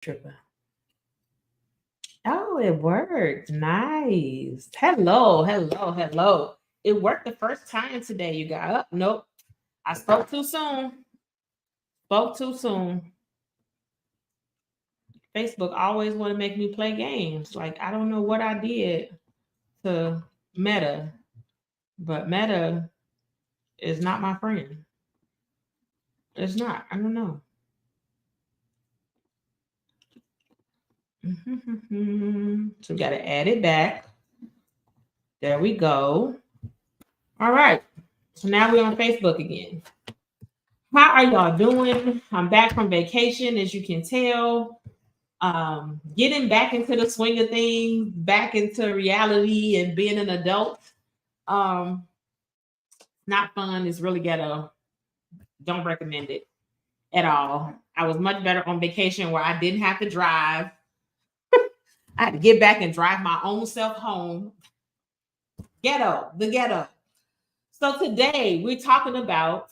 Tripping. Oh, it worked. Nice. Hello, hello, hello. It worked the first time today. You got up. Nope. I spoke too soon. Spoke too soon. Facebook always want to make me play games. Like I don't know what I did to Meta, but Meta is not my friend. It's not. I don't know. So we got to add it back. There we go. All right. So now we're on Facebook again. How are y'all doing? I'm back from vacation, as you can tell. Getting back into the swing of things, back into reality and being an adult. Um, Not fun. It's really ghetto. Don't recommend it at all. I was much better on vacation where I didn't have to drive. I had to get back and drive my own self home. Ghetto, the ghetto. So today we're talking about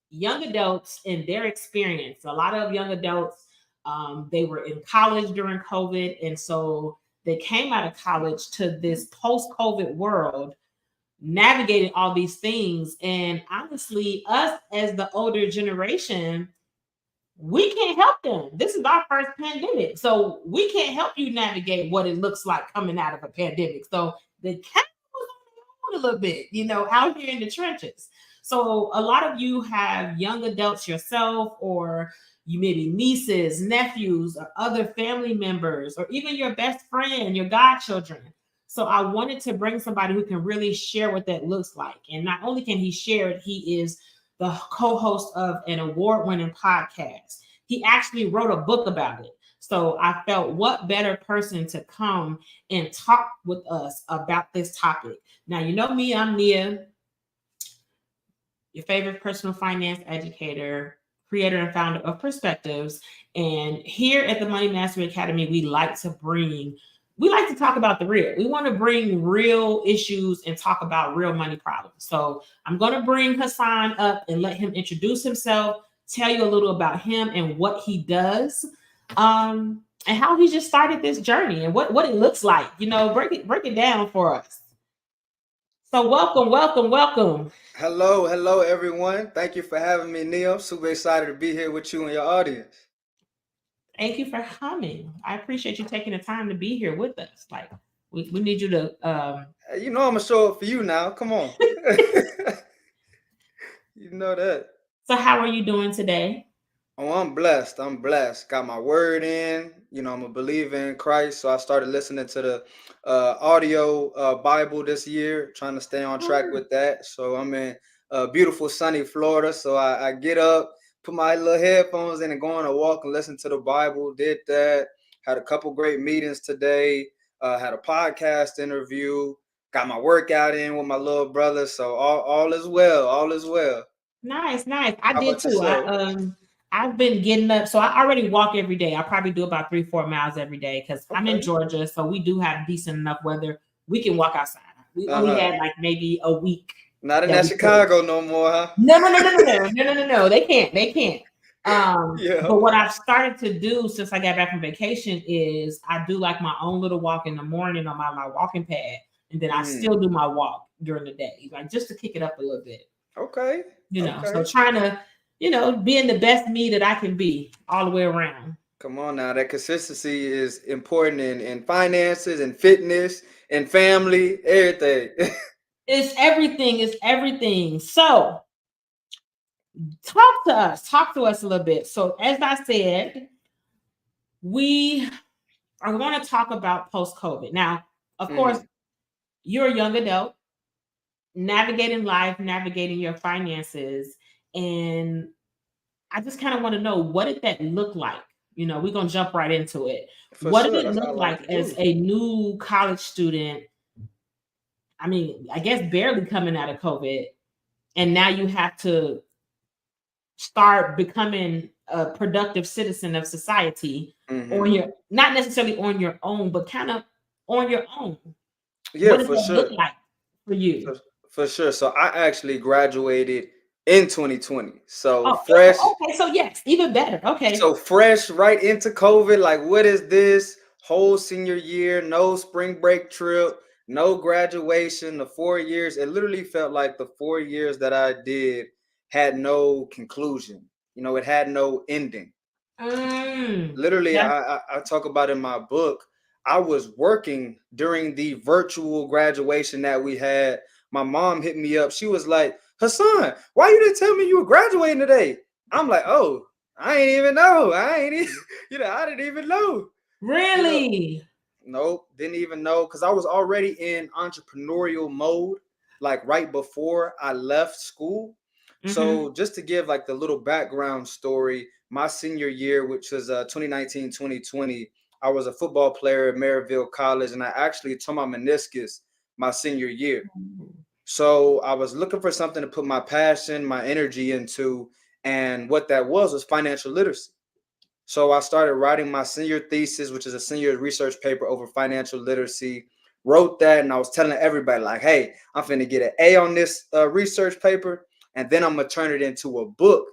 young adults and their experience. A lot of young adults, they were in college during COVID, and so they came out of college to this post-COVID world, navigating all these things. And honestly, us as the older generation, we can't help them. This is our first pandemic, so we can't help you navigate what it looks like coming out of a pandemic. So the cat was on a little bit, out here in the trenches. So a lot of you have young adults yourself, or you maybe nieces, nephews, or other family members, or even your best friend, your godchildren. So I wanted to bring somebody who can really share what that looks like. And not only can he share it, he is the co-host of an award-winning podcast. He actually wrote a book about it. So I felt what better person to come and talk with us about this topic. Now, you know me, I'm Nia, your favorite personal finance educator, creator and founder of Perspectives. And here at the Money Mastery Academy, we like to talk about the real. We want to bring real issues and talk about real money problems. So I'm going to bring Hassan up and let him introduce himself, tell you a little about him and what he does, and how he just started this journey and what it looks like. Break it down for us. So welcome, welcome, welcome. Hello, everyone. Thank you for having me, Neil. Super excited to be here with you and your audience. Thank you for coming. I appreciate you taking the time to be here with us. Like we need you to You know I'm gonna show up for you now. Come on. You know that. So how are you doing today? Oh, I'm blessed. I'm blessed. Got my word in. I'm a believer in Christ, so I started listening to the audio Bible this year, trying to stay on track with that. So I'm in beautiful sunny Florida. So I get up, put my little headphones in, and go on a walk and listen to the Bible. Did that. Had a couple great meetings today. Had a podcast interview. Got my workout in with my little brother. So all is well. All is well. Nice, nice. I How did about too. yourself? I've been getting up, so I already walk every day. I probably do about 3-4 miles every day because I'm in Okay. Georgia, so we do have decent enough weather. We can walk outside. We only Uh-huh. had like maybe a week Not in that that we could. Chicago no more, huh? No, no, no, no, no, no, no, no, no, no. They can't. They can't. Yeah. But what I've started to do since I got back from vacation is I do like my own little walk in the morning on my walking pad, and then I Mm. still do my walk during the day, like just to kick it up a little bit. Okay. So Okay. trying to, being the best me that I can be all the way around. Come on now. That consistency is important in finances and fitness and family, everything. It's everything. It's everything. So talk to us a little bit. So as I said, we are going to talk about post-COVID. Now, of course, Mm. you're a young adult navigating life, navigating your finances. And I just kind of want to know, what did that look like? We're going to jump right into it. For What did sure. it That's what I look like like to as do. a new college student? I mean, I guess barely coming out of COVID, and now you have to start becoming a productive citizen of society on Hmm. your, not necessarily on your own, but kind of on your own. Yeah, What does for that look sure. like for you? For, for sure. So I actually graduated in 2020. So Oh, fresh. okay. So yes, even better. Okay. So fresh right into COVID. Like, what is this? Whole senior year, no spring break trip, no graduation, the 4 years. It literally felt like the 4 years that I did had no conclusion. It had no ending. Literally, That's I talk about in my book, I was working during the virtual graduation that we had. My mom hit me up. She was like, Hassan, why you didn't tell me you were graduating today? I'm like, oh, I ain't even know. I ain't even, I didn't even know. You know, really. nope, didn't even know because I was already in entrepreneurial mode, like right before I left school. Mm-hmm. So just to give like the little background story, my senior year, which was 2019, 2020, I was a football player at Maryville College, and I actually tore my meniscus my senior year. So I was looking for something to put my passion, my energy into, and what that was financial literacy. So I started writing my senior thesis, which is a senior research paper over financial literacy. Wrote that, and I was telling everybody, like, hey, I'm finna get an A on this research paper, and then I'm gonna turn it into a book,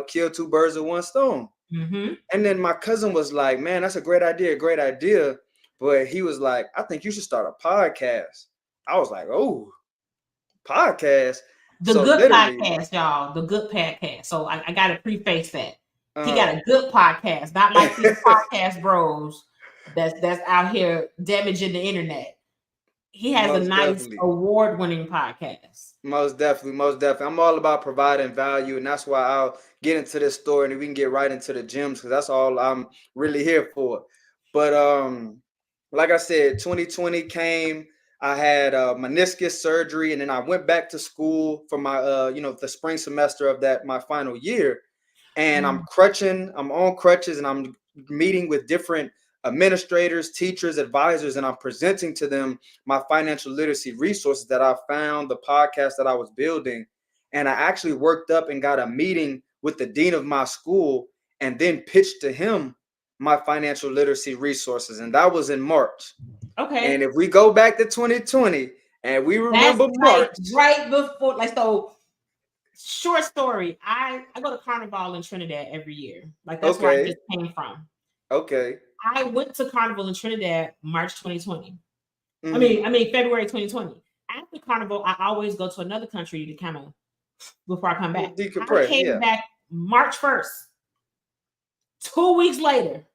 kill two birds with one stone. Mm-hmm. And then my cousin was like, man, that's a great idea, great idea. But he was like, I think you should start a podcast. I was like, oh, podcast. The So good literally, podcast, y'all. The good podcast. So I got to preface that. He got uh, a good podcast, not like these podcast bros that's out here damaging the internet. He has a most nice definitely. award-winning podcast. Most definitely, most definitely. I'm all about providing value, and that's why I'll get into this story, and we can get right into the gems because that's all I'm really here for. But like I said, 2020 came. I had meniscus surgery, and then I went back to school for my the spring semester of that my final year, and I'm crutching. I'm on crutches, and I'm meeting with different administrators, teachers, advisors, and I'm presenting to them my financial literacy resources that I found, the podcast that I was building. And I actually worked up and got a meeting with the dean of my school and then pitched to him my financial literacy resources. And that was in March. And Okay. if we go back to 2020 and we That's remember like March, right before, like, so short story. I go to Carnival in Trinidad every year. Like, that's where I okay, just came from. okay. I went to Carnival in Trinidad March 2020. Mm, I mean February 2020. After Carnival, I always go to another country to kind of before I come back. I decompress, came yeah. back March 1st, 2 weeks later.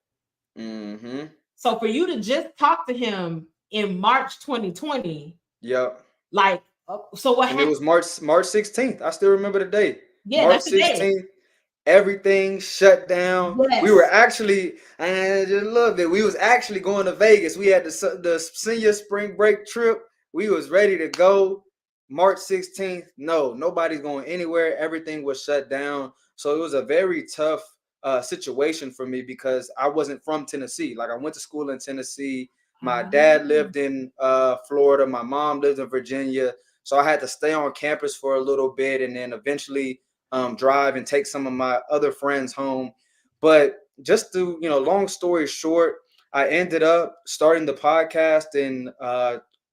Mm-hmm. So for you to just talk to him in March 2020, Yep. like, so what And it happened? was March 16th. I still remember the day. Yeah, March that's the day. 16th, everything shut down. We were Yes. actually, I just loved it. We was actually going to Vegas. We had the senior spring break trip. We was ready to go. March 16th. No, nobody's going anywhere. Everything was shut down. So it was a very tough situation for me because I wasn't from Tennessee. Like I went to school in Tennessee. My dad lived in Florida. My mom lived in Virginia. So I had to stay on campus for a little bit and then eventually drive and take some of my other friends home. But just to, long story short, I ended up starting the podcast in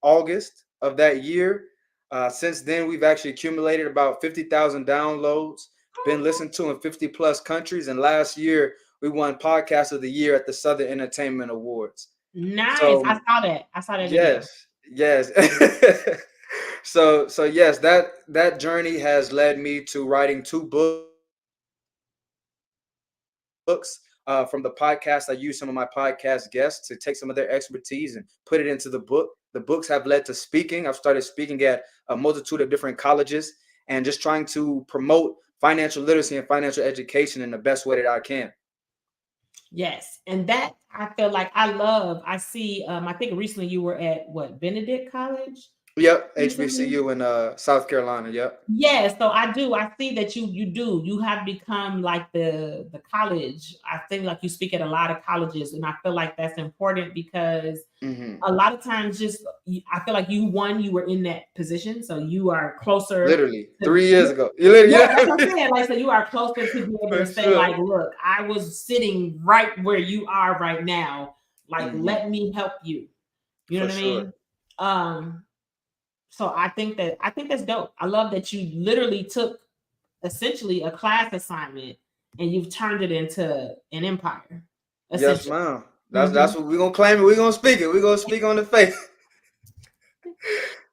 August of that year. Since then, we've actually accumulated about 50,000 downloads, been listened to in 50 plus countries. And last year, we won Podcast of the Year at the Southern Entertainment Awards. Nice. So, I saw that video. yes. So yes, that journey has led me to writing two books from the podcast. I use some of my podcast guests to take some of their expertise and put it into the book. The books have led to speaking. I've started speaking at a multitude of different colleges and just trying to promote financial literacy and financial education in the best way that I can. Yes. And that I feel like I see I think recently you were at what, Benedict College Yep, recently? HBCU in South Carolina. Yep. Yeah, so I do. I see that you have become like the college. I think like you speak at a lot of colleges, and I feel like that's important because Hmm. a lot of times I feel like you were in that position, so you are closer Literally to, 3 years ago. You literally, yeah, that's what I'm saying. Like, so you are closer to be able to for say, sure. like, look, I was sitting right where you are right now. Like, Hmm. let me help you. You know For what I sure. mean? Um, so I think that's dope. I love that you literally took essentially a class assignment, and you've turned it into an empire. Yes, Essentially. ma'am. Mm-hmm. That's what we're gonna claim it. We're gonna speak it. We're gonna speak on the faith.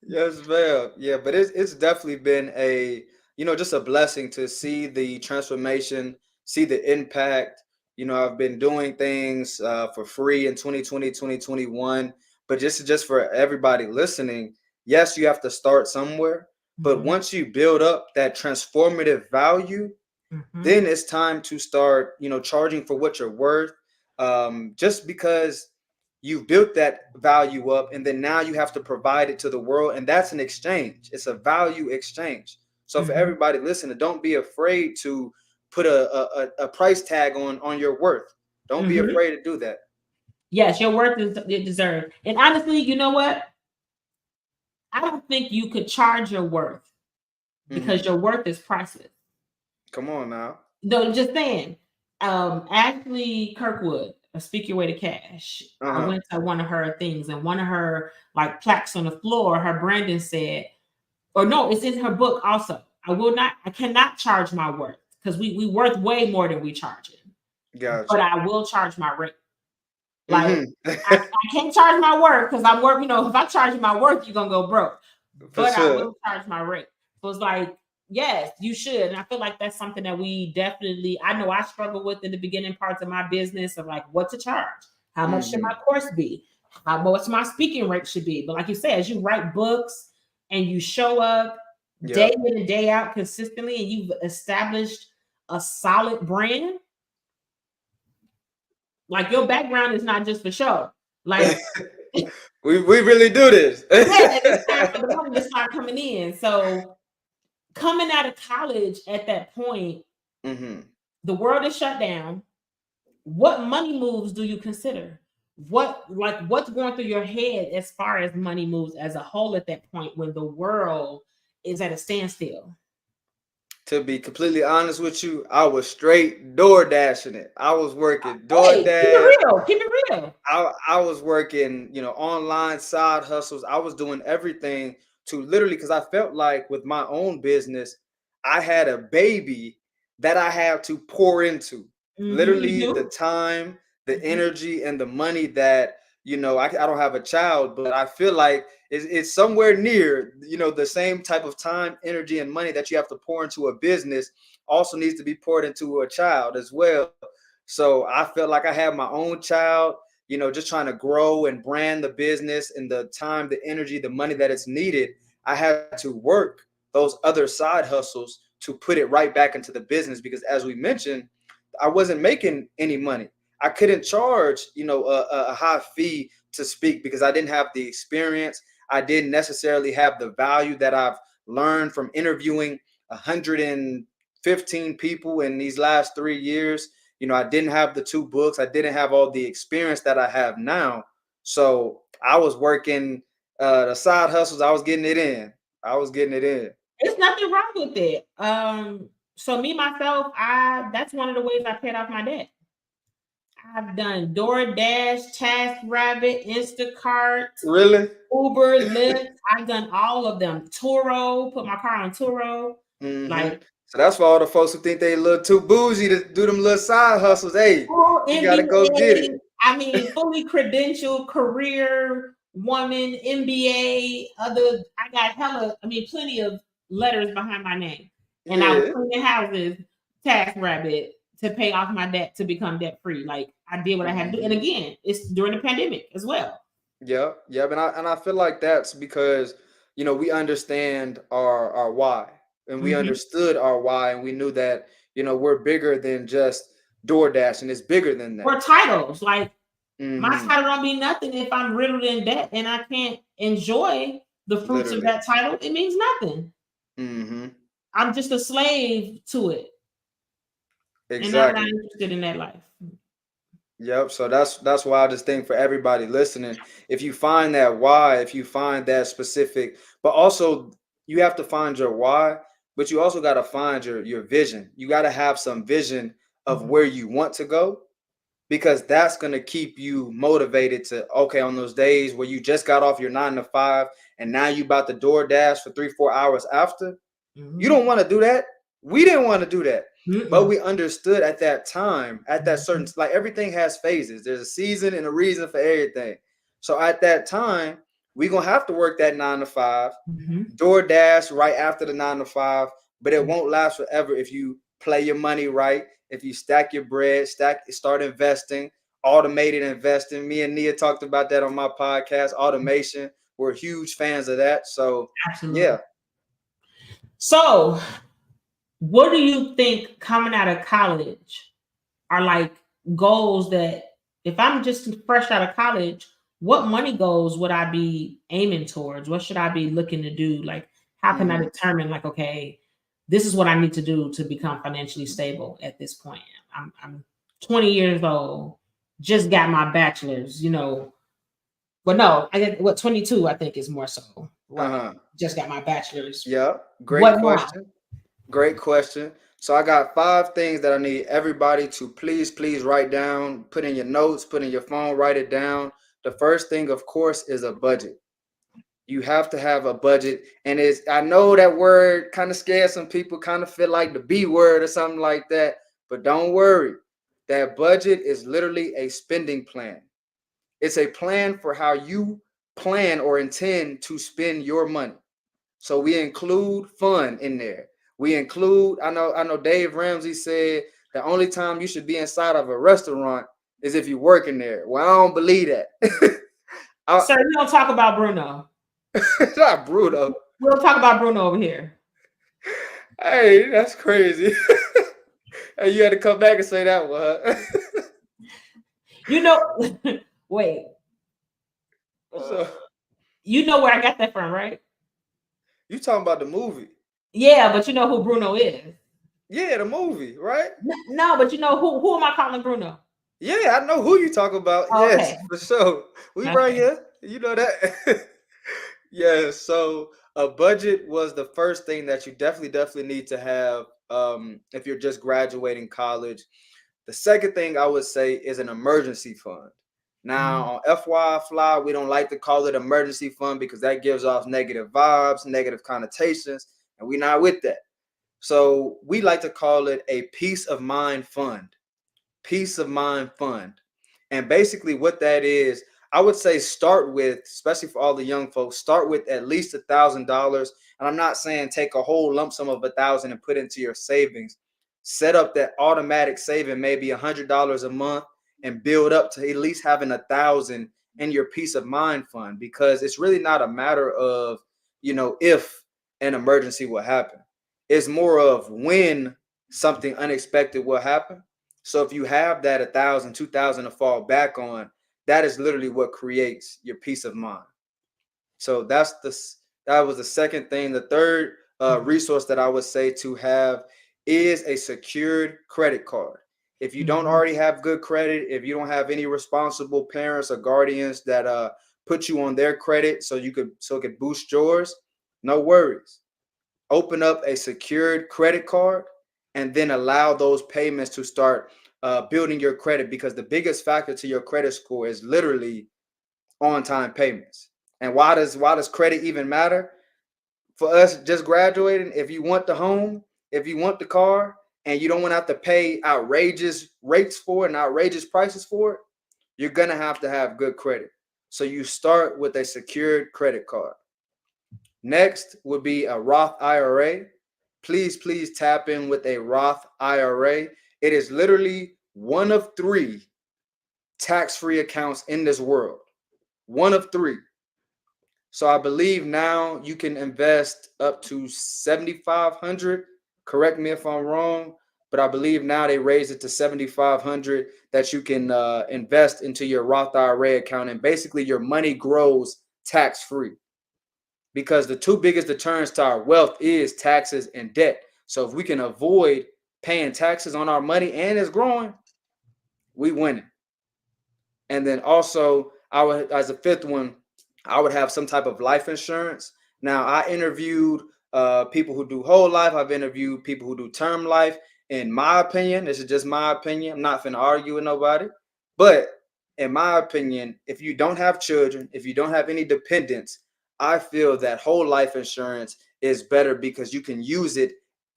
Yes, ma'am. Yeah, but it's definitely been a just a blessing to see the transformation, see the impact. I've been doing things for free in 2020, 2021. But just for everybody listening, yes, you have to start somewhere. But Mm-hmm. once you build up that transformative value, Mm-hmm. then it's time to start charging for what you're worth, just because you've built that value up, and then now you have to provide it to the world, and that's an exchange. It's a value exchange. So for Mm-hmm. everybody listening, don't be afraid to put a price tag on your worth. Don't be Mm-hmm. afraid to do that. Yes, your worth is deserved. And honestly, you know what? I don't think you could charge your worth because Hmm. your worth is priceless. Come on now. Though, just saying, Ashley Kirkwood, Speak Your Way to Cash. I Uh-huh. went to one of her things, and one of her like plaques on the floor, her branding said, or no, it's in her book also. I cannot charge my worth because we worth way more than we charge it. But Gotcha. I will charge my rent. Like Hmm. I can't charge my worth because I'm working. If I charge you my worth, you're gonna go broke. For But I sure. will charge my rent. So it's like, yes, you should. And I feel like that's something that we definitely, I know I struggle with in the beginning parts of my business of like what to charge, how much should my Hmm. course be, how much my speaking rate should be. But like you said, as you write books and you show up day Yep. in and day out consistently, and you've established a solid brand, like your background is not just for show. Like, We really do this. yeah, and it's time for the money to start coming in. So coming out of college at that point, Hmm. the world is shut down. What money moves do you consider? What's going through your head as far as money moves as a whole at that point when the world is at a standstill? To be completely honest with you, I was straight door dashing it. I was working Hey, keep DoorDash. it real. Keep it real. I was working, online side hustles. I was doing everything to literally, because I felt like with my own business, I had a baby that I had to pour into. You Literally, the do. time, the Mhm. energy, and the money that, I don't have a child, but I feel like it's somewhere near, the same type of time, energy, and money that you have to pour into a business also needs to be poured into a child as well. So I felt like I had my own child, just trying to grow and brand the business, and the time, the energy, the money that it's needed. I had to work those other side hustles to put it right back into the business, because as we mentioned, I wasn't making any money. I couldn't charge, a high fee to speak because I didn't have the experience. I didn't necessarily have the value that I've learned from interviewing 115 people in these last 3 years. I didn't have the 2 books. I didn't have all the experience that I have now. So I was working the side hustles. I was getting it in. I was getting it in. There's nothing wrong with it. So me myself, I that's one of the ways I paid off my debt. I've done DoorDash, TaskRabbit, Instacart, Really? Uber, Lyft. I've done all of them. Turo, put my car on Turo. Hmm. Like So that's for all the folks who think they a little too bougie to do them little side hustles. Hey, full you gotta go get MBA. it. I mean, fully credentialed career woman, MBA. I got plenty of letters behind my name, and I was Yeah. cleaning houses, TaskRabbit, to pay off my debt to become debt free. Like I did what I had to do, and Hmm. again, it's during the pandemic as well. Yeah, yeah, and I feel like that's because we understand our why, and we Mhm. understood our why, and we knew that we're bigger than just DoorDash, and it's bigger than Or that. titles. Like my Hmm. title don't mean nothing if I'm riddled in debt and I can't enjoy the fruits of Literally. that title. It means nothing. Hmm. I'm just a slave to it, and I'm not Exactly. interested in that life. Yep. So that's why I just think for everybody listening, if you find that why, if you find that specific, but also you have to find your why, but you also got to find your vision. You got to have some vision of Mhm. where you want to go, because that's going to keep you motivated to, okay, on those days where you just got off your 9 to 5 and now you about to DoorDash for 3 4 hours after. You Mhm. don't want to do that. We didn't want to do that. Mm-mm. But we understood at that time, at that certain, like everything has phases. There's a season and a reason for everything. So at that time, we're going to have to work that 9 to 5, DoorDash right after the 9 to 5, but it won't last forever if you play your money right, if you stack your bread, start investing, automated investing. Me and Nia talked about that on my podcast, automation. We're huge fans of that. So, Absolutely. yeah. So, what do you think coming out of college are like goals that if I'm just fresh out of college, what money goals would I be aiming towards? What should I be looking to do? Like, how can I determine, like, okay, this is what I need to do to become financially stable at this point? I'm 20 years old, just got my bachelor's, you know. But no, I get 22, I think is more so. Right. Just got my bachelor's. Yeah. Great question. Great question. So I got 5 things that I need everybody to please write down, put in your notes, put in your phone, write it down. The first thing, of course, is a budget. You have to have a budget. And I know that word kind of scares some people, kind of feel like the B word or something like that. But don't worry. That budget is literally a spending plan. It's a plan for how you plan or intend to spend your money. So we include fun in there. We include, I know Dave Ramsey said the only time you should be inside of a restaurant is if you're working there. Well, I don't believe that. Sir, we don't talk about Bruno. It's not Bruno. We don't talk about Bruno over here. Hey, that's crazy. Hey, you had to come back and say that one. Huh? You know, wait. So, you know where I got that from, right? You talking about the movie? Yeah, but you know who Bruno is. Yeah, the movie, right? No, but you know who am I calling Bruno? Yeah, I know who you talk about. Okay. Yes, for sure. We right here. You know that. Yeah, so a budget was the first thing that you definitely need to have if you're just graduating college. The second thing I would say is an emergency fund. Now, on FYI FLI, we don't like to call it emergency fund because that gives off negative vibes, negative connotations, and we're not with that. So we like to call it a peace of mind fund. Peace of mind fund. And basically what that is, I would say start with, especially for all the young folks, start with at least $1,000. And I'm not saying take a whole lump sum of $1,000 and put into your savings. Set up that automatic saving, maybe $100 a month, and build up to at least having $1,000 in your peace of mind fund, because it's really not a matter of, if an emergency will happen. It's more of when something unexpected will happen. So if you have that 1,000, 2,000 to fall back on, that is literally what creates your peace of mind. So that was the second thing. The third resource that I would say to have is a secured credit card. If you don't already have good credit, if you don't have any responsible parents or guardians that put you on their credit so it could boost yours, no worries. Open up a secured credit card and then allow those payments to start building your credit, because the biggest factor to your credit score is literally on-time payments. And why does credit even matter? For us just graduating, if you want the home, if you want the car, and you don't want to have to pay outrageous rates for it and outrageous prices for it, you're going to have good credit. So you start with a secured credit card. Next would be a Roth IRA. Please tap in with a Roth IRA. It is literally one of 3 tax-free accounts in this world. One of 3. So I believe now you can invest up to $7,500. Correct me if I'm wrong, but I believe now they raised it to $7,500 that you can invest into your Roth IRA account, and basically your money grows tax-free. Because the 2 biggest deterrents to our wealth is taxes and debt. So if we can avoid paying taxes on our money and it's growing, we win it. And then also, as a 5th one, I would have some type of life insurance. Now, I interviewed people who do whole life. I've interviewed people who do term life. In my opinion, this is just my opinion. I'm not finna argue with nobody. But in my opinion, if you don't have children, if you don't have any dependents, I feel that whole life insurance is better because you can use it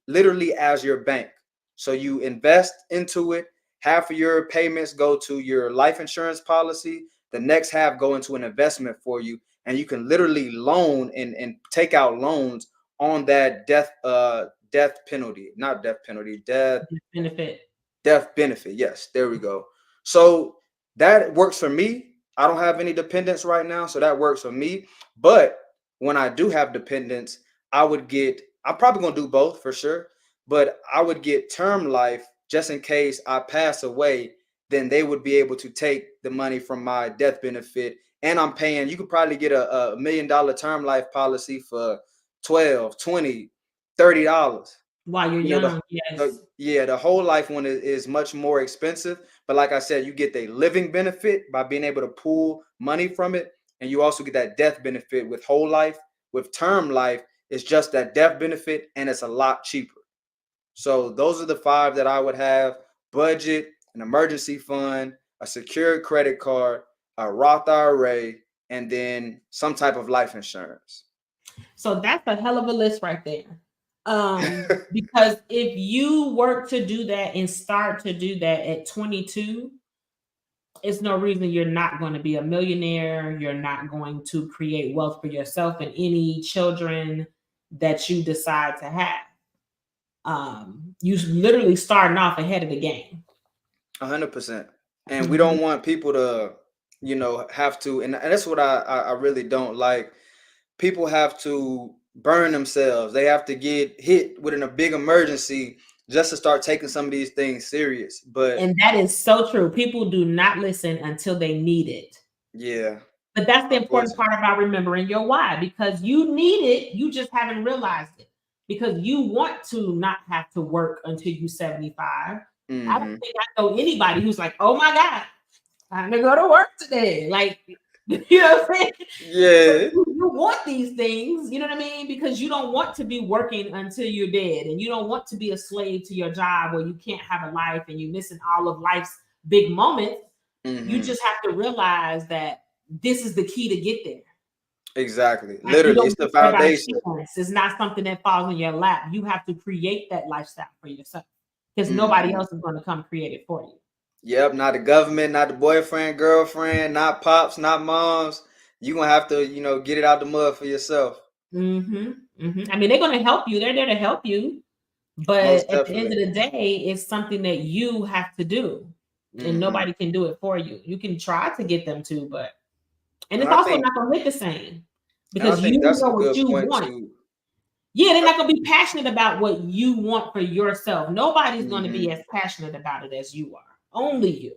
literally as your bank. So you invest into it. Half of your payments go to your life insurance policy. The next half go into an investment for you, and you can literally loan and take out loans on that death penalty, not death penalty, benefit. death benefit. Yes, there we go. So that works for me. I don't have any dependents right now, so that works for me. But when I do have dependents, I'm probably gonna do both for sure, but I would get term life just in case I pass away. Then they would be able to take the money from my death benefit. And I'm paying, you could probably get a $1 million term life policy for 12, 20, $30. While you're You know, young, yes. the whole life one is much more expensive. But like I said, you get the living benefit by being able to pull money from it, and you also get that death benefit with whole life. With term life, it's just that death benefit, and it's a lot cheaper. So those are the five that I would have: budget, an emergency fund, a secured credit card, a Roth IRA, and then some type of life insurance. So that's a hell of a list right there. Because if you work to do that and start to do that at 22, it's no reason you're not going to be a millionaire. You're not going to create wealth for yourself and any children that you decide to have. You literally starting off ahead of the game. 100%. And we don't want people to, have to, and that's what I really don't like. People have to burn themselves. They have to get hit with a big emergency just to start taking some of these things serious. And that is so true. People do not listen until they need it. Yeah. But that's the important part about remembering your why, because you need it. You just haven't realized it because you want to not have to work until you're 75. Mm-hmm. I don't think I know anybody who's like, oh my God, time to go to work today. Like, you know what I'm saying? Yeah. So you want these things, you know what I mean? Because you don't want to be working until you're dead, and you don't want to be a slave to your job where you can't have a life and you're missing all of life's big moments. Mm-hmm. You just have to realize that this is the key to get there. Exactly. Like, literally, it's the foundation. It's not something that falls in your lap. You have to create that lifestyle for yourself because nobody else is going to come create it for you. Yep, not the government, not the boyfriend, girlfriend, not pops, not moms. You're going to have to, get it out the mud for yourself. Mm-hmm. Mm-hmm. I mean, they're going to help you. They're there to help you. But at the end of the day, it's something that you have to do. And nobody can do it for you. You can try to get them to, but and it's also not going to look the same because you know what you want. Yeah, they're not going to be passionate about what you want for yourself. Nobody's going to be as passionate about it as you are. Only you.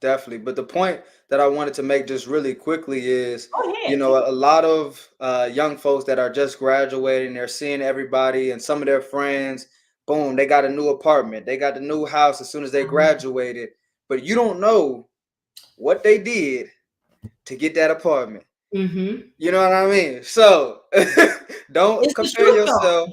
Definitely. But the point that I wanted to make just really quickly is, a lot of young folks that are just graduating, they're seeing everybody and some of their friends, boom, they got a new apartment. They got the new house as soon as they graduated. But you don't know what they did to get that apartment. Mm-hmm. You know what I mean? So don't compare yourself.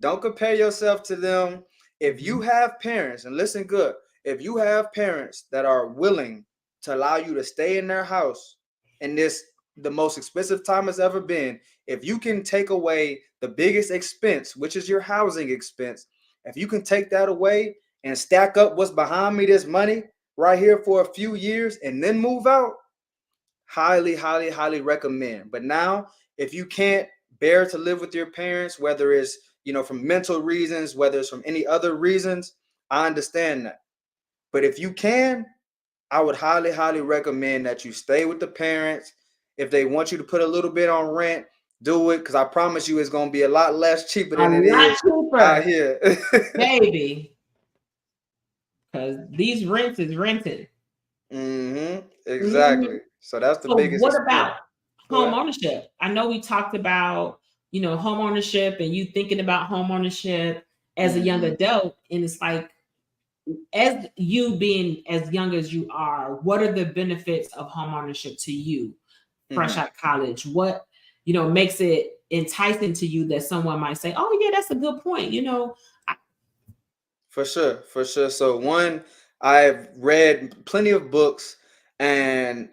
Don't compare yourself to them. If you have parents, and listen good, if you have parents that are willing to allow you to stay in their house in the most expensive time it's ever been, if you can take away the biggest expense, which is your housing expense, if you can take that away and stack up what's behind me, this money right here for a few years and then move out, highly, highly, highly recommend. But now, if you can't bear to live with your parents, whether it's, from mental reasons, whether it's from any other reasons, I understand that. But if you can, I would highly, highly recommend that you stay with the parents. If they want you to put a little bit on rent, do it, because I promise you it's going to be a lot less cheaper than it is out here. Baby. Because these rents is rented. Mm-hmm. Exactly. So that's the biggest. What about home ownership? I know we talked about, home ownership and you thinking about home ownership as a young adult. And it's like, as you being as young as you are, what are the benefits of home ownership to you fresh out of college? What, makes it enticing to you that someone might say, oh yeah, that's a good point. For sure. So one, I've read plenty of books, and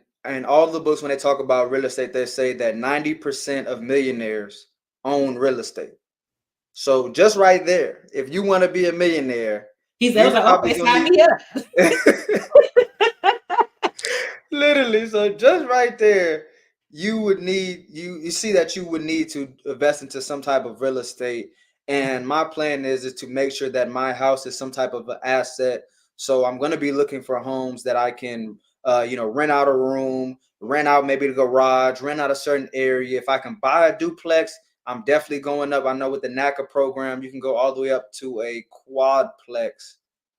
all the books, when they talk about real estate, they say that 90% of millionaires own real estate. So just right there, if you want to be a millionaire, He said, I you was like, probably okay, gonna sign me up. need literally. So just right there, you would need you see that you would need to invest into some type of real estate. And my plan is to make sure that my house is some type of an asset. So I'm going to be looking for homes that I can rent out a room, rent out maybe the garage, rent out a certain area. If I can buy a duplex, I'm definitely going up. I know with the NACA program, you can go all the way up to a quadplex,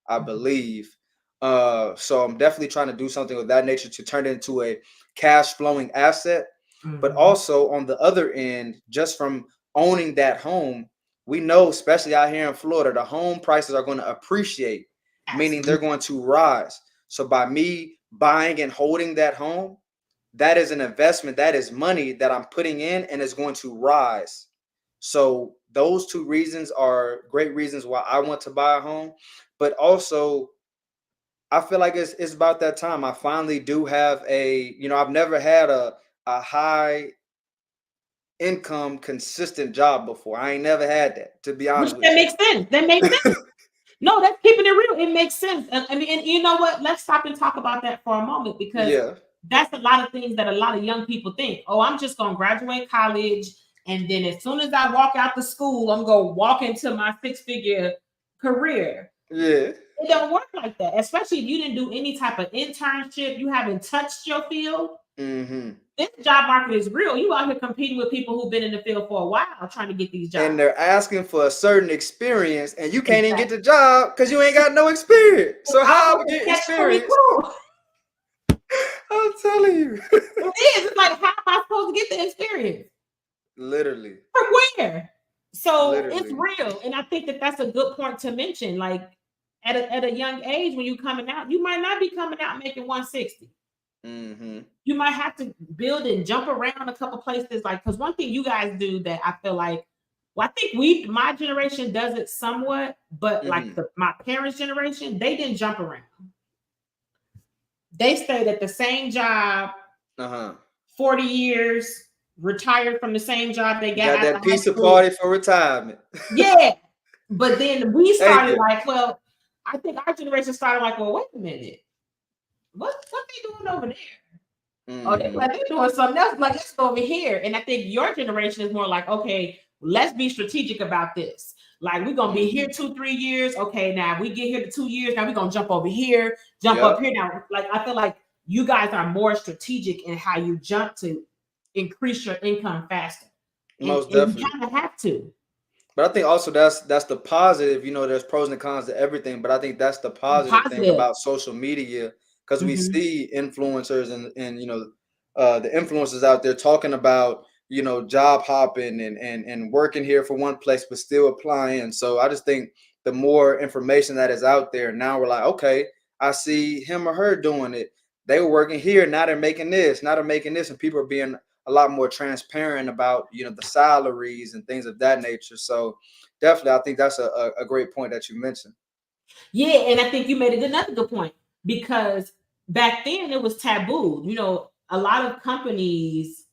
I believe. So I'm definitely trying to do something of that nature to turn it into a cash flowing asset. But also on the other end, just from owning that home, we know, especially out here in Florida, the home prices are going to appreciate, meaning they're going to rise. So by me buying and holding that home, that is an investment. That is money that I'm putting in and it's going to rise. So those two reasons are great reasons why I want to buy a home. But also, I feel like it's about that time. I finally do have I've never had a high income consistent job before. I ain't never had that, to be Which honest with that makes sense. That makes sense. No, that's keeping it real. It makes sense. And I mean, and you know what? Let's stop and talk about that for a moment because Yeah. that's a lot of things that a lot of young people think. Oh, I'm just gonna graduate college, and then as soon as I walk out the school, I'm gonna walk into my six-figure career. Yeah. It don't work like that, especially if you didn't do any type of internship, you haven't touched your field. Mm-hmm. This job market is real. You out here competing with people who've been in the field for a while trying to get these jobs. And they're asking for a certain experience, and you can't even get Exactly. the job because you ain't got no experience. So It's how I almost would a get catch experience? 22. I'm telling you. It is. It's like, how am I supposed to get the experience? Literally. From where? So it's Literally. real. And I think that that's a good point to mention. Like at a young age, when you're coming out, you might not be coming out making 160. Mm-hmm. You might have to build and jump around a couple places. Like, because one thing you guys do that I feel like, well, I think my generation does it somewhat, but like Mm-hmm. my parents' generation, they didn't jump around. They stayed at the same job Uh-huh. 40 years, retired from the same job they got Got out that of high pizza school. party for retirement. Yeah. But then we Thank started you. like, well, I think our generation started like, well, wait a minute. What they doing over there? Oh, Mm-hmm. they're doing something else. Like, let's go over here. And I think your generation is more like, okay, let's be strategic about this. Like, we're gonna be here 2-3 years. Okay, now we get here to 2 years. Now we're gonna jump over here, jump up here. Now, like, I feel like you guys are more strategic in how you jump to increase your income faster. Most And you definitely. kind of have to. But I think also that's the positive. There's pros and cons to everything, but I think that's the positive thing Positive. about social media because we Mhm. see influencers and the influencers out there talking about job hopping and working here for one place but still applying. So I just think the more information that is out there now, we're like, okay, I see him or her doing it. They were working here, now they're making this, now they're making this, and people are being a lot more transparent about the salaries and things of that nature. So definitely, I think that's a great point that you mentioned. Yeah, and I think you made another good point because back then it was taboo. A lot of companies,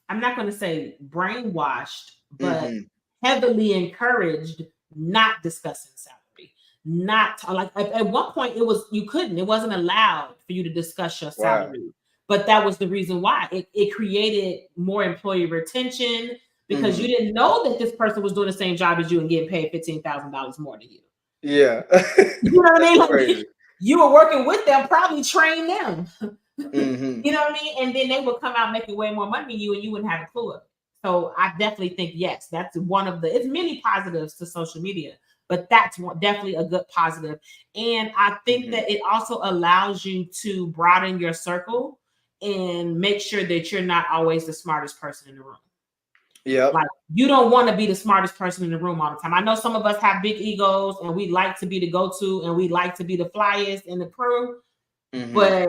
I'm not going to say brainwashed, but Mm-hmm. heavily encouraged not discussing salary. Not like at one point it wasn't allowed for you to discuss your Wow. salary. But that was the reason why it created more employee retention because you Mm-hmm. didn't know that this person was doing the same job as you and getting paid $15,000 more than you. Yeah. You know what I mean? Like Crazy. you were working with them, probably train them. Mm-hmm. You know what I mean? And then they would come out making way more money than you, and you wouldn't have a clue of it. So I definitely think yes, that's one of it's many positives to social media, but that's definitely a good positive. And I think Mm-hmm. that it also allows you to broaden your circle and make sure that you're not always the smartest person in the room. Yep. Like you don't want to be the smartest person in the room all the time. I know some of us have big egos and we like to be the go-to and we like to be the flyest in the crew, Mm-hmm. but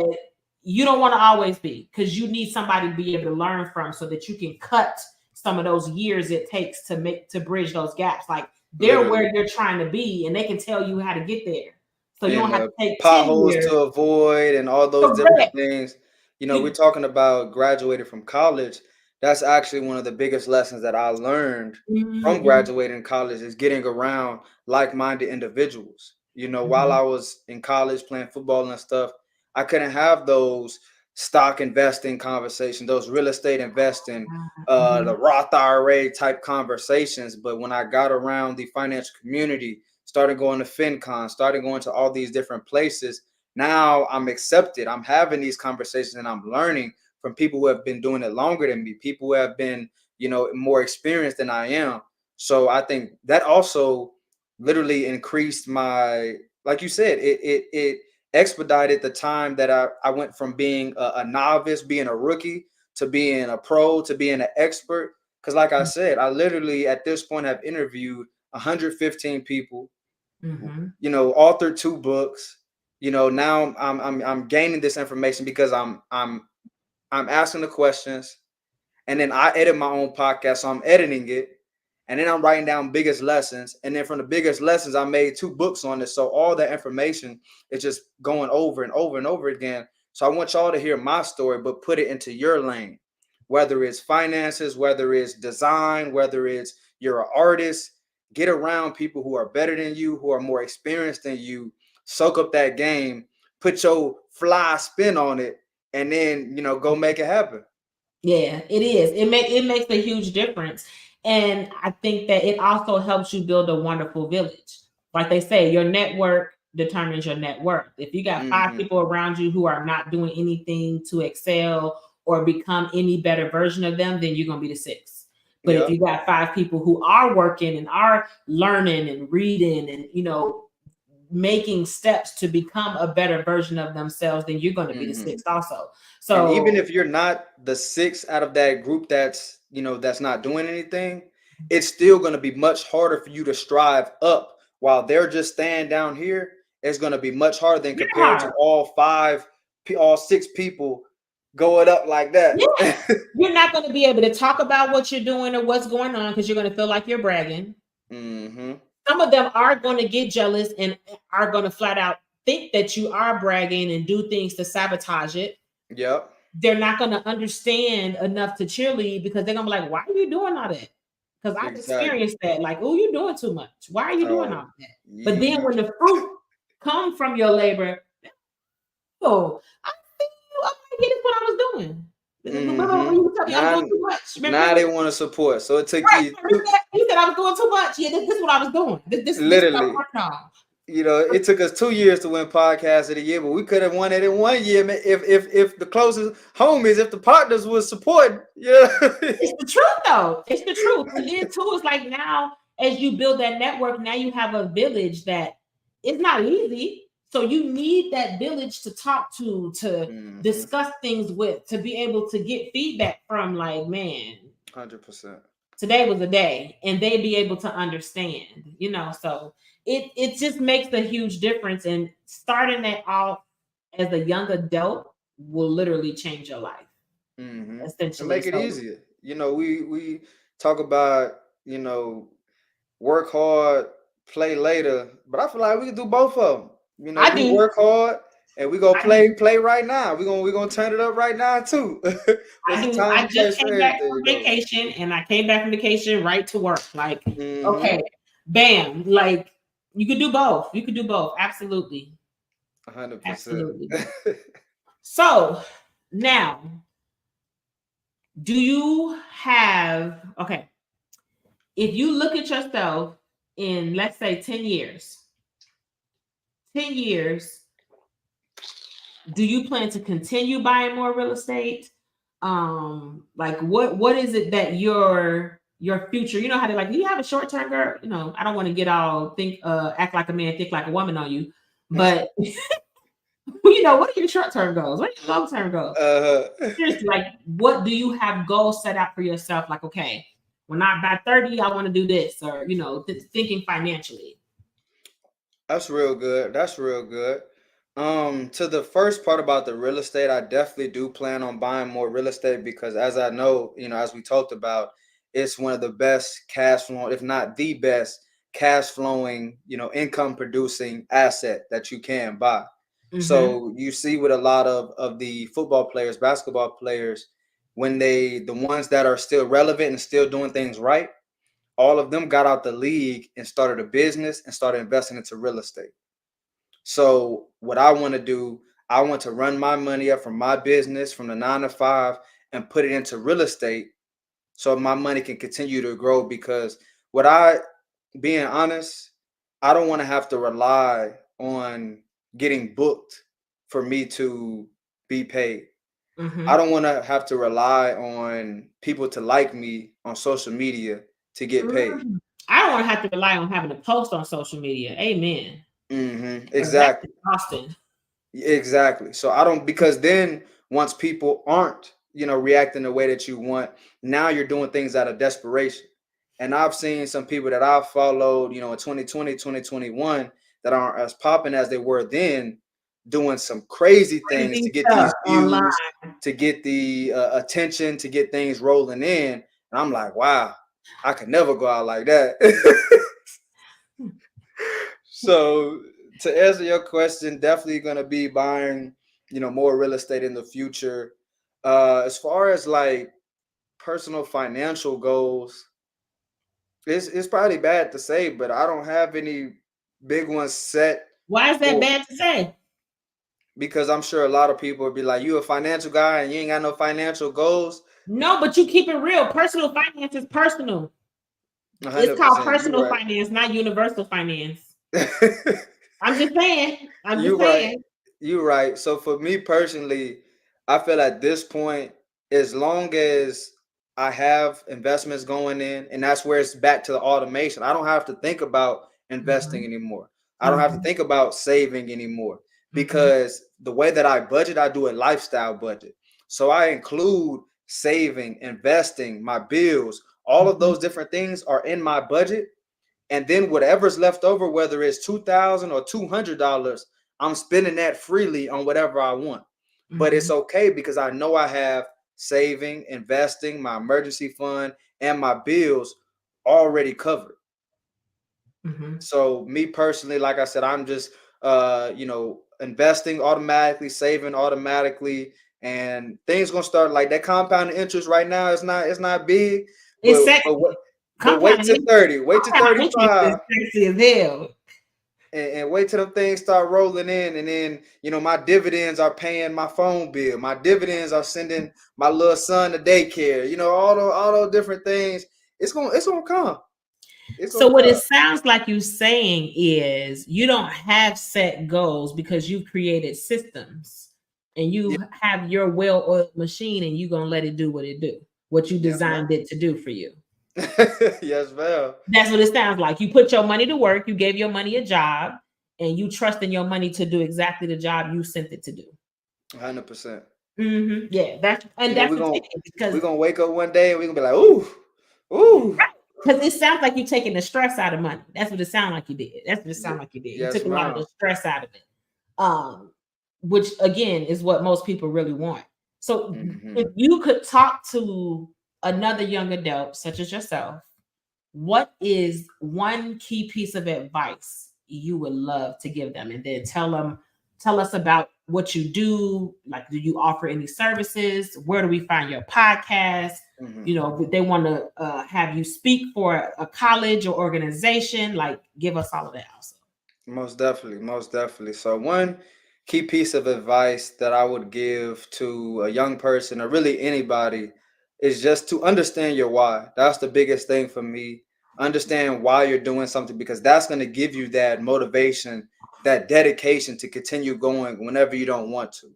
you don't want to always be because you need somebody to be able to learn from so that you can cut some of those years it takes to bridge those gaps. Like they're Literally. where you're trying to be and they can tell you how to get there. So you don't And have to take 10 potholes years. to avoid and all those different Correct. things. We're talking about graduating from college. That's actually one of the biggest lessons that I learned from Mm-hmm. graduating college is getting around like-minded individuals. While Mm-hmm. I was in college playing football and stuff, I couldn't have those stock investing conversations, those real estate investing, Mm-hmm. the Roth IRA type conversations. But when I got around the financial community, started going to FinCon, started going to all these different places, now I'm accepted. I'm having these conversations and I'm learning from people who have been doing it longer than me, people who have been, more experienced than I am. So I think that also literally increased my, like you said, it expedited the time that I went from being a novice, being a rookie, to being a pro, to being an expert. Because like I said, I literally at this point have interviewed 115 people, Mm-hmm. authored 2 books. Now I'm gaining this information because I'm asking the questions, and then I edit my own podcast, so I'm editing it, and then I'm writing down biggest lessons, and then from the biggest lessons, I made 2 books on it. So all that information is just going over and over and over again. So I want y'all to hear my story, but put it into your lane, whether it's finances, whether it's design, whether it's you're an artist. Get around people who are better than you, who are more experienced than you. Soak up that game, put your fly spin on it, and then go make it happen. Yeah, it is. It makes a huge difference. And I think that it also helps you build a wonderful village. Like they say, your network determines your net worth. If you got five Mm-hmm. people around you who are not doing anything to excel or become any better version of them, then you're gonna be the sixth. But if Yep. you got five people who are working and are learning and reading and making steps to become a better version of themselves, then you're going to be the Mm-hmm. sixth also. And even So if you're not the sixth out of that group that's not doing anything, it's still going to be much harder for you to strive up while they're just staying down here. It's going to be much harder than you're compared to hard. all 6 people going up like that. Yeah. You're not going to be able to talk about what you're doing or what's going on because you're going to feel like you're bragging. Mm-hmm. Some of them are going to get jealous and are going to flat out think that you are bragging and do things to sabotage it. Yep. They're not going to understand enough to cheerlead because they're going to be like, why are you doing all that? Because I've Exactly. experienced that. Like, oh, you're doing too much. Why are you doing Oh, all that? But then you. when the fruit come from your labor, oh, I see you. Okay, this is what I was doing. Remember when Mm-hmm. you tell me I was Now, doing too much? now Remember? they want to support. So it took Right. you You said I was doing too much. Yeah, this is what I was doing. This is what I was literally. working on. It took us 2 years to win podcast of the year, but we could have won it in 1 year, man, if the closest homies, if the partners would support. Yeah. It's the truth, though. It's the truth. And then too, it's like now, as you build that network, now you have a village that it's not easy. So you need that village to talk to Mm-hmm. discuss things with, to be able to get feedback from. Like, man, 100%. today was a day, and they be able to understand. So it just makes a huge difference. And starting that off as a young adult will literally change your life, Mm-hmm. And essentially. make it So easier. We talk about, you know, work hard, play later, but I feel like we can do both of them. I We do. work hard and we gonna I do. play right now. We gonna turn it up right now too. I It's a do. time I and place just for came back everything, from though. vacation, and I came back from vacation right to work. Like, Mm-hmm. okay, bam. Like, you could do both. You could do both. Absolutely. 100%. Absolutely. So now, do you have, okay, if you look at yourself in, let's say, 10 years, do you plan to continue buying more real estate? Like what is it that your future, you know how they like, do you have a short term girl? I don't want to get all act like a man, think like a woman on you, but what are your short term goals? What are your long term goals? uh, Seriously, like what do you have goals set out for yourself? Like, okay, when I'm by 30, I want to do this, or thinking financially. that's real good. That's real good. To the first part about the real estate, I definitely do plan on buying more real estate because, as I know, as we talked about, it's one of the best cash flow, if not the best cash flowing, income producing asset that you can buy. Mm-hmm. So you see with a lot of the football players, basketball players, when the ones that are still relevant and still doing things right, all of them got out the league and started a business and started investing into real estate. So what I want to do, I want to run my money up from my business from the 9 to 5 and put it into real estate so my money can continue to grow. Because what I, being honest, I don't want to have to rely on getting booked for me to be paid. I don't want to have to rely on people to like me on social media to get paid. I don't want to have to rely on having to post on social media. Amen. That's Exactly. exhausting. Exactly. So I don't, because then once people aren't, reacting the way that you want, now you're doing things out of desperation. And I've seen some people that I've followed, in 2020, 2021 that aren't as popping as they were then, doing some crazy things to Crazy get stuff these online. views, to get the attention, to get things rolling in. And I'm like, wow, I could never go out like that. So to answer your question, definitely going to be buying, more real estate in the future. As far as like personal financial goals, it's probably bad to say, but I don't have any big ones set. Why is that Or bad to say? because I'm sure a lot of people would be like, you a financial guy and you ain't got no financial goals. No, but you keep it real. Personal finance is personal. It's called 100%. You personal right. finance, not universal finance. I'm just saying. I'm just You right. saying. You're right. So for me personally, I feel at this point, as long as I have investments going in, and that's where it's back to the automation. I don't have to think about investing Mhm. anymore. I don't have to Mhm. think about saving anymore, Mhm. because the way that I budget, I do a lifestyle budget. So I include saving, investing, my bills, all of Mhm. those different things are in my budget. And then whatever's left over, whether it's $2,000 or $200, I'm spending that freely on whatever I want. But it's Mhm. okay because I know I have saving, investing, my emergency fund, and my bills already covered. Mhm. So me personally, like I said, I'm just investing automatically, saving automatically, and things gonna start like that compounding interest right now. It's not big, It's but sexy. wait Compound to interest. 30, wait to Compound interest is 35, sexy as hell. and wait till them things start rolling in, and then my dividends are paying my phone bill, my dividends are sending my little son to daycare, all those different things. It's gonna come. It's So gonna what it come. sounds like you saying is you don't have set goals because you've created systems and Yeah. you have your well-oiled machine and you're gonna let it do what you Yes, designed ma'am. it to do for you. Yes, ma'am. That's what it sounds like. You put your money to work, you gave your money a job, and you trust in your money to do exactly the job you sent it to do. 100%. Yeah, that's We're the gonna thing we're because gonna wake up one day and we're gonna be like, ooh, ooh. it sounds like you're taking the stress out of money. That's what it sounds like you did. That's what it sounds like you did. You Yes, took a lot of the ma'am. stress out of it. Um, which again is what most people really want. So if Hmm. you could talk to another young adult such as yourself, what is one key piece of advice you would love to give them? And then tell us about what you do. Like, do you offer any services? Where do we find your podcast? Hmm. If they want to have you speak for a college or organization, like give us all of that also. Most definitely, most definitely. So one key piece of advice that I would give to a young person or really anybody is just to understand your why. That's the biggest thing for me. Understand why you're doing something, because that's going to give you that motivation, that dedication to continue going whenever you don't want to.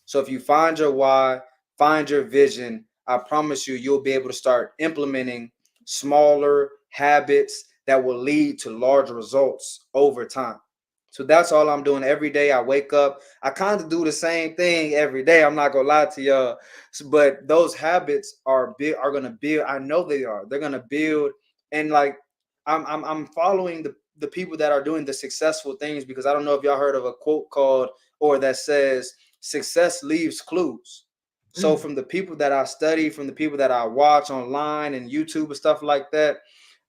So if you find your why, find your vision, I promise you, you'll be able to start implementing smaller habits that will lead to larger results over time. So that's all I'm doing every day. I wake up. I kind of do the same thing every day. I'm not gonna lie to y'all, but those habits are gonna build. I know they are. They're gonna build, and like I'm following the people that are doing the successful things, because I don't know if y'all heard of a quote called, or that says, success leaves clues. So Mm, from the people that I study, from the people that I watch online and YouTube and stuff like that,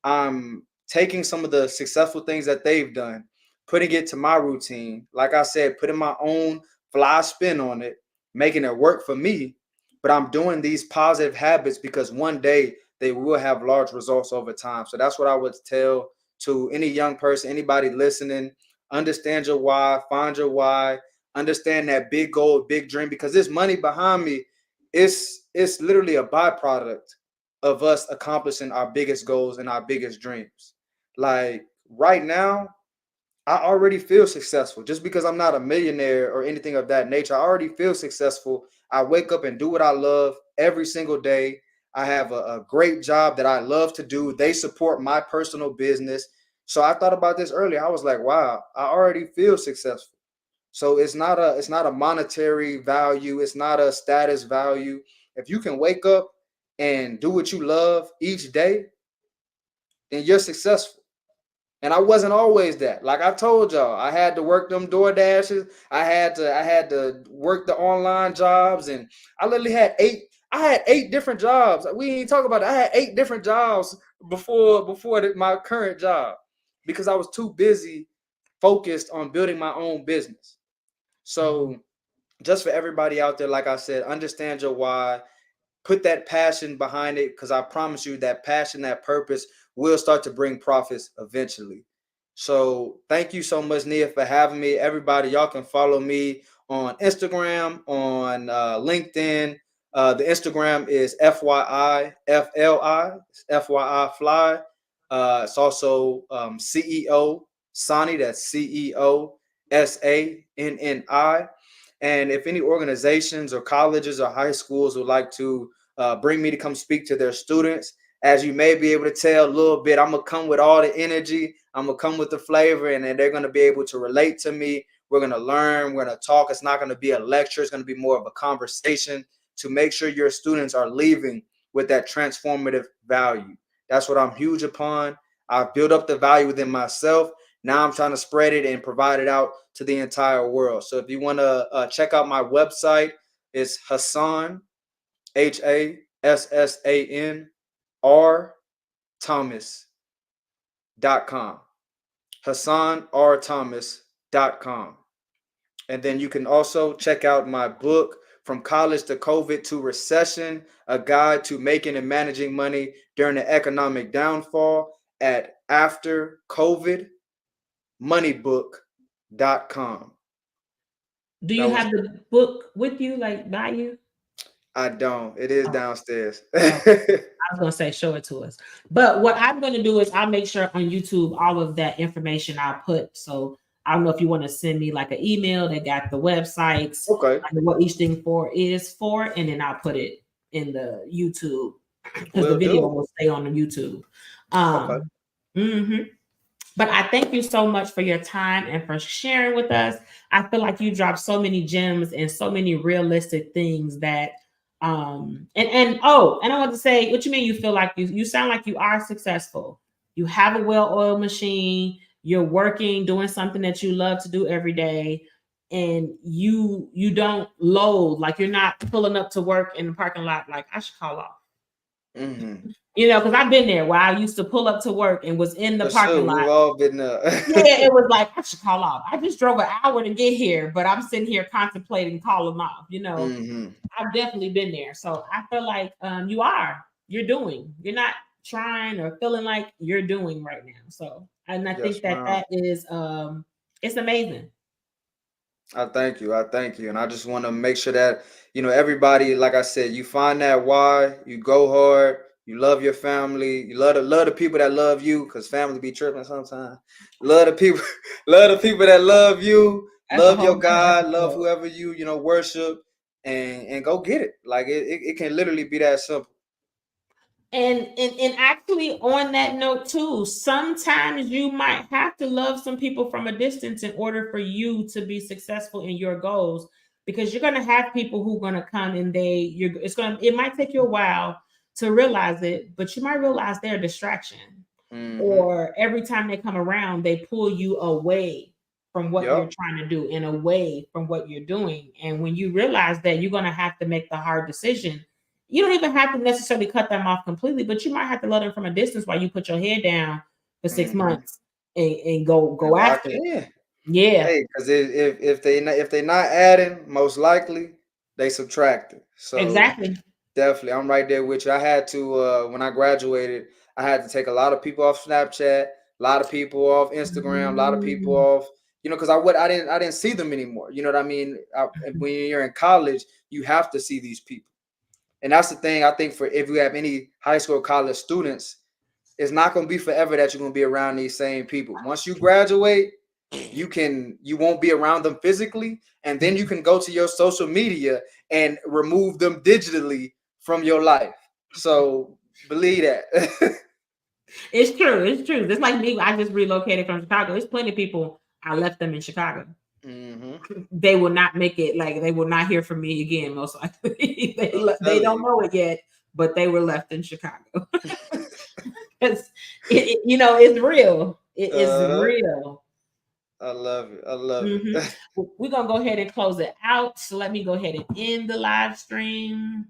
I'm taking some of the successful things that they've done, putting it to my routine. Like I said, putting my own fly spin on it, making it work for me. but I'm doing these positive habits because one day they will have large results over time. So that's what I would tell to any young person, anybody listening. Understand your why, find your why, understand that big goal, big dream, because this money behind me, it's literally a byproduct of us accomplishing our biggest goals and our biggest dreams. Like right now, I already feel successful just because I'm not a millionaire or anything of that nature. I already feel successful. I wake up and do what I love every single day. I have a great job that I love to do. They support my personal business. So I thought about this earlier. I was like, wow, I already feel successful. So it's not a monetary value, it's not a status value. If you can wake up and do what you love each day, then you're successful. And I wasn't always that. Like I told y'all, I had to work them door dashes. I had to work the online jobs, and I literally had eight. I had 8 different jobs. We ain't talk about it. I had 8 different jobs before my current job because I was too busy focused on building my own business. So just for everybody out there, like I said, understand your why, put that passion behind it, because I promise you that passion, that purpose will start to bring profits eventually. So thank you so much, Nia, for having me. Everybody, y'all can follow me on Instagram, on LinkedIn. The Instagram is FYI FLI, FYI Fly. It's also CEO Sani, that's CEOSANNI. And if any organizations or colleges or high schools would like to bring me to come speak to their students, as you may be able to tell a little bit, I'm gonna come with all the energy. I'm gonna come with the flavor, and then they're gonna be able to relate to me. We're gonna learn. We're gonna talk. It's not gonna be a lecture. It's gonna be more of a conversation to make sure your students are leaving with that transformative value. That's what I'm huge upon. I've built up the value within myself. Now I'm trying to spread it and provide it out to the entire world. So if you want to check out my website, it's Hassan, HASSANR Thomas.com. HassanRThomas.com. And then you can also check out my book, From College to COVID to Recession, a guide to making and managing money during the economic downfall, at aftercovidmoneybook.com. Do That you was have the book with you, like by you? I don't. It is Oh, downstairs. oh. I was gonna say show it to us. But what I'm gonna do is I'll make sure on YouTube all of that information I'll put. So I don't know if you want to send me like an email that got the websites, Okay. like what each thing is for, and then I'll put it in the YouTube because the Will video do. will stay on the YouTube. Okay. Mhm. But I thank you so much for your time and for sharing with us. I feel like you dropped so many gems and so many realistic things that and oh, and I want to say, what you mean you feel like you sound like you are successful. You have a well-oiled machine, you're working, doing something that you love to do every day, and you don't load, like you're not pulling up to work in the parking lot like I should call off. Mm-hmm. You know, because I've been there where I used to pull up to work and was in the For parking sure. lot. We've all been there. Yeah, it was like I should call off. I just drove an hour to get here, but I'm sitting here contemplating calling off. You know, Mm-hmm. I've definitely been there. So I feel like you're doing. You're not trying or feeling like you're doing right now. So, and I Yes, think that ma'am. that is it's amazing. I thank you. I thank you. And I just want to make sure that, everybody, like I said, you find that why, you go hard, you love your family, you love the people that love you, because family be tripping sometimes. Love the people, love the people that love you, That's a love whole your nother God, love episode. whoever you, worship, and go get it. Like it can literally be that simple. And actually on that note too, sometimes you might have to love some people from a distance in order for you to be successful in your goals, because you're going to have people who are going to come and it might take you a while to realize it, but you might realize they're a distraction, Mm-hmm. or every time they come around they pull you away from what you're Yep. trying to do and away from what you're doing. And when you realize that, you're going to have to make the hard decision. You don't even have to necessarily cut them off completely, but you might have to let them from a distance while you put your head down for six Mm-hmm. months and go And lock after it it. in. Yeah. Hey, because if they not adding, most likely they subtracted. So Exactly. definitely, I'm right there with you. I had to when I graduated, I had to take a lot of people off Snapchat, a lot of people off Instagram, a lot of people Mm. off, because I didn't see them anymore. You know what I mean? When you're in college, you have to see these people, and that's the thing. I think for if you have any high school or college students, it's not going to be forever that you're going to be around these same people. Once you graduate, you won't be around them physically, and then you can go to your social media and remove them digitally from your life. So believe that. It's true. It's true. Just like me, I just relocated from Chicago. There's plenty of people I left them in Chicago. They will not make it. Like they will not hear from me again. Most likely, they don't know it yet, but they were left in Chicago. It's it's real. It is real. I love it. I love it. We're gonna go ahead and close it out. So let me go ahead and end the live stream.